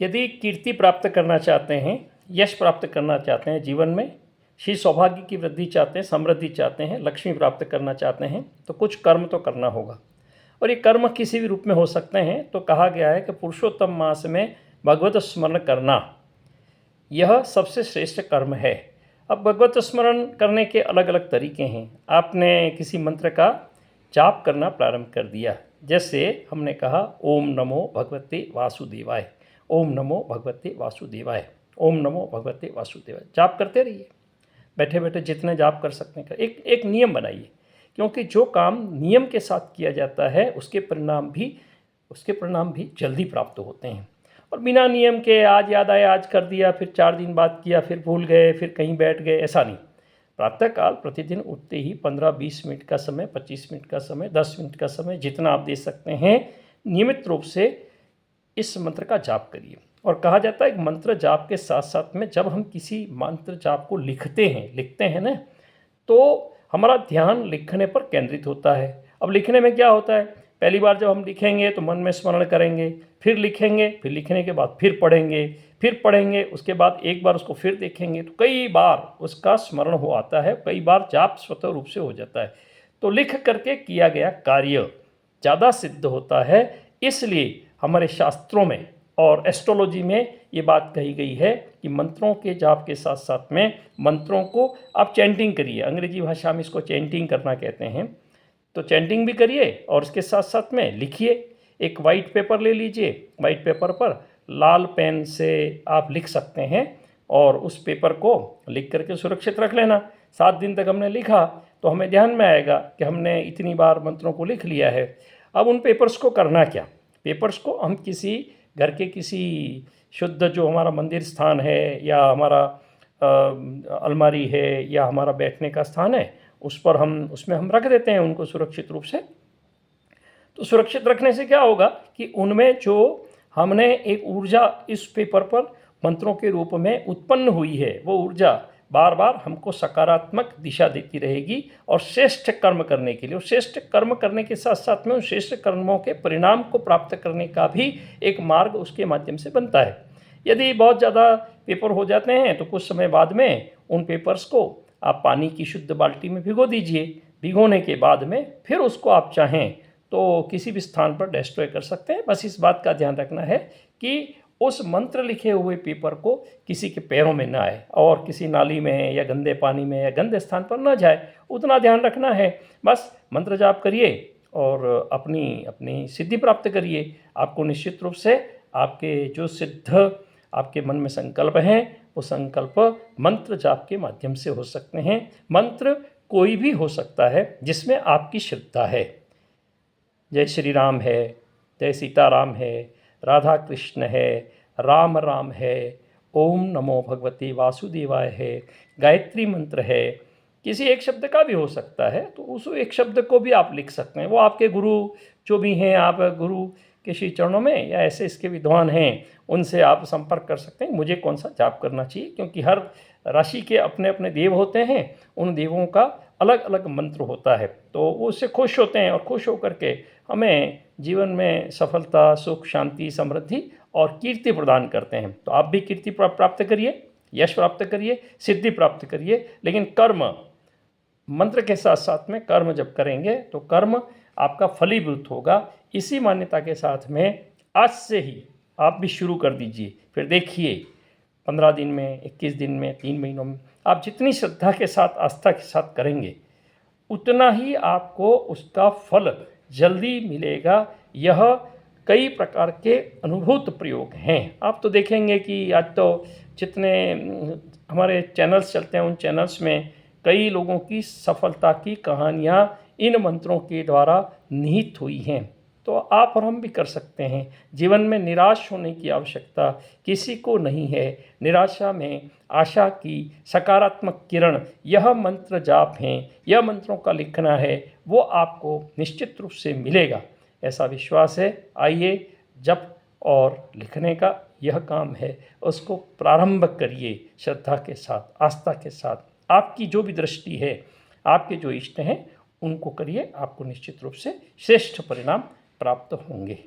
यदि कीर्ति प्राप्त करना चाहते हैं, यश प्राप्त करना चाहते हैं, जीवन में श्री सौभाग्य की वृद्धि चाहते हैं, समृद्धि चाहते हैं, लक्ष्मी प्राप्त करना चाहते हैं, तो कुछ कर्म तो करना होगा। और ये कर्म किसी भी रूप में हो सकते हैं। तो कहा गया है कि पुरुषोत्तम मास में भगवत स्मरण करना यह सबसे श्रेष्ठ कर्म है। अब भगवत स्मरण करने के अलग अलग तरीके हैं। आपने किसी मंत्र का जाप करना प्रारंभ कर दिया, जैसे हमने कहा ओम नमो भगवते वासुदेवाय, ओम नमो भगवते वासुदेवाय, ओम नमो भगवते वासुदेवाय। जाप करते रहिए, बैठे बैठे जितने जाप कर सकते हैं। एक नियम बनाइए, क्योंकि जो काम नियम के साथ किया जाता है उसके परिणाम भी जल्दी प्राप्त होते हैं। और बिना नियम के आज याद आया आज कर दिया, फिर 4 दिन बाद किया, फिर भूल गए, फिर कहीं बैठ गए, ऐसा नहीं। प्रातःकाल प्रतिदिन उठते ही 15-20 मिनट का समय, 25 मिनट का समय, 10 मिनट का समय, जितना आप दे सकते हैं, नियमित रूप से इस मंत्र का जाप करिए। और कहा जाता है कि मंत्र जाप के साथ साथ में जब हम किसी मंत्र जाप को लिखते हैं ना, तो हमारा ध्यान लिखने पर केंद्रित होता है। अब लिखने में क्या होता है, पहली बार जब हम लिखेंगे तो मन में स्मरण करेंगे, फिर लिखेंगे, फिर लिखने के बाद फिर पढ़ेंगे, उसके बाद एक बार उसको फिर देखेंगे, तो कई बार उसका स्मरण हो आता है, कई बार जाप स्वतः रूप से हो जाता है। तो लिख करके किया गया कार्य ज़्यादा सिद्ध होता है। इसलिए हमारे शास्त्रों में और एस्ट्रोलॉजी में ये बात कही गई है कि मंत्रों के जाप के साथ साथ में मंत्रों को आप चैंटिंग करिए। अंग्रेजी भाषा में इसको चैंटिंग करना कहते हैं। तो चैंटिंग भी करिए और इसके साथ साथ में लिखिए। एक वाइट पेपर ले लीजिए, वाइट पेपर पर लाल पेन से आप लिख सकते हैं और उस पेपर को लिख करके सुरक्षित रख लेना। 7 दिन तक हमने लिखा तो हमें ध्यान में आएगा कि हमने इतनी बार मंत्रों को लिख लिया है। अब उन पेपर्स को करना क्या, पेपर्स को हम किसी घर के किसी शुद्ध जो हमारा मंदिर स्थान है या हमारा अलमारी है या हमारा बैठने का स्थान है, उसमें हम रख देते हैं उनको सुरक्षित रूप से। तो सुरक्षित रखने से क्या होगा कि उनमें जो हमने एक ऊर्जा इस पेपर पर मंत्रों के रूप में उत्पन्न हुई है, वो ऊर्जा बार बार हमको सकारात्मक दिशा देती रहेगी और श्रेष्ठ कर्म करने के लिए, और श्रेष्ठ कर्म करने के साथ साथ में उन श्रेष्ठ कर्मों के परिणाम को प्राप्त करने का भी एक मार्ग उसके माध्यम से बनता है। यदि बहुत ज़्यादा पेपर हो जाते हैं तो कुछ समय बाद में उन पेपर्स को आप पानी की शुद्ध बाल्टी में भिगो दीजिए। भिगोने के बाद में फिर उसको आप चाहें तो किसी भी स्थान पर डिस्ट्रॉय कर सकते हैं। बस इस बात का ध्यान रखना है कि उस मंत्र लिखे हुए पेपर को किसी के पैरों में ना आए और किसी नाली में या गंदे पानी में या गंदे स्थान पर ना जाए, उतना ध्यान रखना है। बस मंत्र जाप करिए और अपनी सिद्धि प्राप्त करिए। आपको निश्चित रूप से आपके जो सिद्ध आपके मन में संकल्प हैं, वो संकल्प मंत्र जाप के माध्यम से हो सकते हैं। मंत्र कोई भी हो सकता है जिसमें आपकी श्रद्धा है। जय श्री राम है, जय सीताराम है, राधा कृष्ण है, राम राम है, ओम नमो भगवते वासुदेवाय है, गायत्री मंत्र है, किसी एक शब्द का भी हो सकता है। तो उस एक शब्द को भी आप लिख सकते हैं। वो आपके गुरु जो भी हैं, आप गुरु के श्री चरणों में या ऐसे इसके विद्वान हैं, उनसे आप संपर्क कर सकते हैं मुझे कौन सा जाप करना चाहिए, क्योंकि हर राशि के अपने अपने देव होते हैं, उन देवों का अलग अलग मंत्र होता है। तो वो उससे खुश होते हैं और खुश होकर के हमें जीवन में सफलता, सुख, शांति, समृद्धि और कीर्ति प्रदान करते हैं। तो आप भी कीर्ति प्राप्त करिए, यश प्राप्त करिए, सिद्धि प्राप्त करिए। लेकिन कर्म, मंत्र के साथ साथ में कर्म जब करेंगे तो कर्म आपका फलीभूत होगा। इसी मान्यता के साथ में आज से ही आप भी शुरू कर दीजिए। फिर देखिए 15 दिन में, 21 दिन में, 3 महीनों में, आप जितनी श्रद्धा के साथ, आस्था के साथ करेंगे उतना ही आपको उसका फल जल्दी मिलेगा। यह कई प्रकार के अनुभूत प्रयोग हैं। आप तो देखेंगे कि आज तो जितने हमारे चैनल्स चलते हैं, उन चैनल्स में कई लोगों की सफलता की कहानियाँ इन मंत्रों के द्वारा निहित हुई हैं। तो आप और हम भी कर सकते हैं। जीवन में निराश होने की आवश्यकता किसी को नहीं है। निराशा में आशा की सकारात्मक किरण यह मंत्र जाप हैं, यह मंत्रों का लिखना है, वो आपको निश्चित रूप से मिलेगा, ऐसा विश्वास है। आइए, जप और लिखने का यह काम है, उसको प्रारंभ करिए श्रद्धा के साथ, आस्था के साथ। आपकी जो भी दृष्टि है, आपके जो इष्ट हैं, उनको करिए, आपको निश्चित रूप से श्रेष्ठ परिणाम प्राप्त होंगे।